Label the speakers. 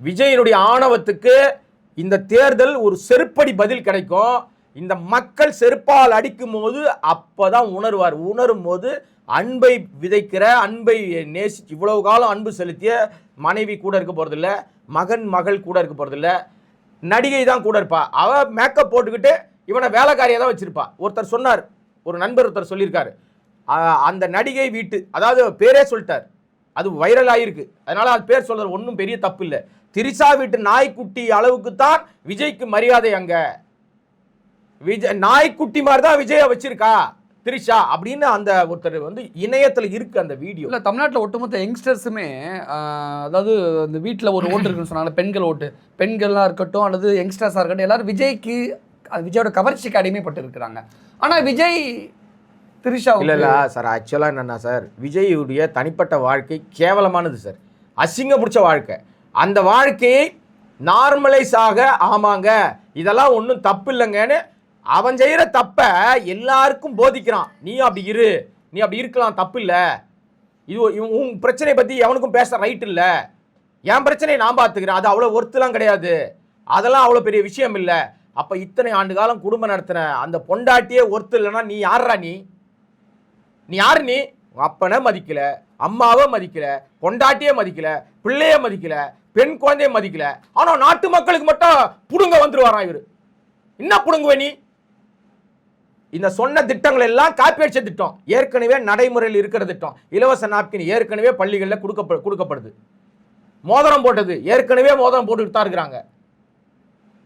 Speaker 1: விஜயனுடைய ஆணவத்துக்கு இந்த தேர்தல் ஒரு செருப்படி பதில் கிடைக்கும். இந்த மக்கள் செருப்பால் அடிக்கும் போது அப்பதான் உணர்வார். உணரும் போது அன்பை விதைக்கிற, அன்பை நேசி, இவ்வளவு காலம் அன்பு செலுத்திய மனைவி கூட இருக்க போறதில்ல, மகள் கூட இருக்க போறதில்ல, நடிகை தான் கூட இருப்பா. அவ மேக்கப் போட்டுக்கிட்டு இவனை வேலைக்காரியா தான் வச்சிருப்பா. ஒருத்தர் சொன்னார், ஒரு நண்பர் ஒருத்தர் சொல்லியிருக்காரு, அந்த நடிகை வீட்டு, அதாவது பேரே சொல்லிட்டார், அது வைரல் ஆயிருக்கு, அதனால அது பேர் சொல்றது ஒன்றும் பெரிய தப்பு இல்லை. திரிஷா வீட்டு நாய்க்குட்டி அளவுக்கு தான் விஜய்க்கு மரியாதை. அங்க விஜய் நாய்க்குட்டி மாதிரி தான் விஜய வச்சிருக்கா திரிஷா அப்படின்னு அந்த ஒருத்தர் வந்து இணையத்தில் இருக்கு அந்த வீடியோ.
Speaker 2: இல்லை, தமிழ்நாட்டில் ஒட்டுமொத்த யங்ஸ்டர்ஸுமே அதாவது இந்த வீட்டில் ஒரு ஓட்டு இருக்குன்னு சொன்னாங்க, பெண்கள் ஓட்டு, பெண்கள்லாம் இருக்கட்டும் அல்லது யங்ஸ்டர்ஸாக இருக்கட்டும், எல்லாரும் விஜய்க்கு, விஜயோட கவர்ச்சிக்கு அடிமைப்பட்டு இருக்கிறாங்க. ஆனால் விஜய் திரிஷா
Speaker 1: இல்ல சார், ஆக்சுவலாக என்னன்னா சார், விஜயுடைய தனிப்பட்ட வாழ்க்கை கேவலமானது சார், அசிங்க பிடிச்ச வாழ்க்கை. அந்த வாழ்க்கையை நார்மலைஸ் ஆக, ஆமாங்க இதெல்லாம் ஒன்றும் தப்பு இல்லைங்கன்னு அவன் செய்கிற தப்ப எல்லாருக்கும் போதிக்கிறான். நீ அப்படி இரு, நீ அப்படி இருக்கலாம், தப்பு இல்லை, இது உன் பிரச்சனை பற்றி எவனுக்கும் பேச ரைட் இல்லை, என் பிரச்சனையை நான் பார்த்துக்கிறேன், அது அவ்வளோ ஒர்த்துலாம் கிடையாது, அதெல்லாம் அவ்வளோ பெரிய விஷயம் இல்லை. அப்போ இத்தனை ஆண்டு காலம் குடும்பம் நடத்தின அந்த பொண்டாட்டியே ஒர்த்து இல்லைன்னா நீ யாரா? நீ யாரு? நீ அப்பனை மதிக்கல, அம்மாவை மதிக்கல, பொண்டாட்டியே மதிக்கல, பிள்ளைய மதிக்கல, பெண் குழந்தைய மதிக்கல. ஆனா நாட்டு மக்களுக்கு மட்டும் புடுங்க வந்துருவாராம் இவரு. என்ன புடுங்குவே நீ? இந்த சொன்ன திட்டங்கள் எல்லாம் காப்பி அடிச்ச திட்டம், ஏற்கனவே நடைமுறையில் இருக்கிற திட்டம். இலவச நாப்கின் ஏற்கனவே பள்ளிகளில் கொடுக்கப்படுது. மோதிரம் போட்டது ஏற்கனவே மோதிரம் போட்டுக்கிட்டு தான் இருக்கிறாங்க.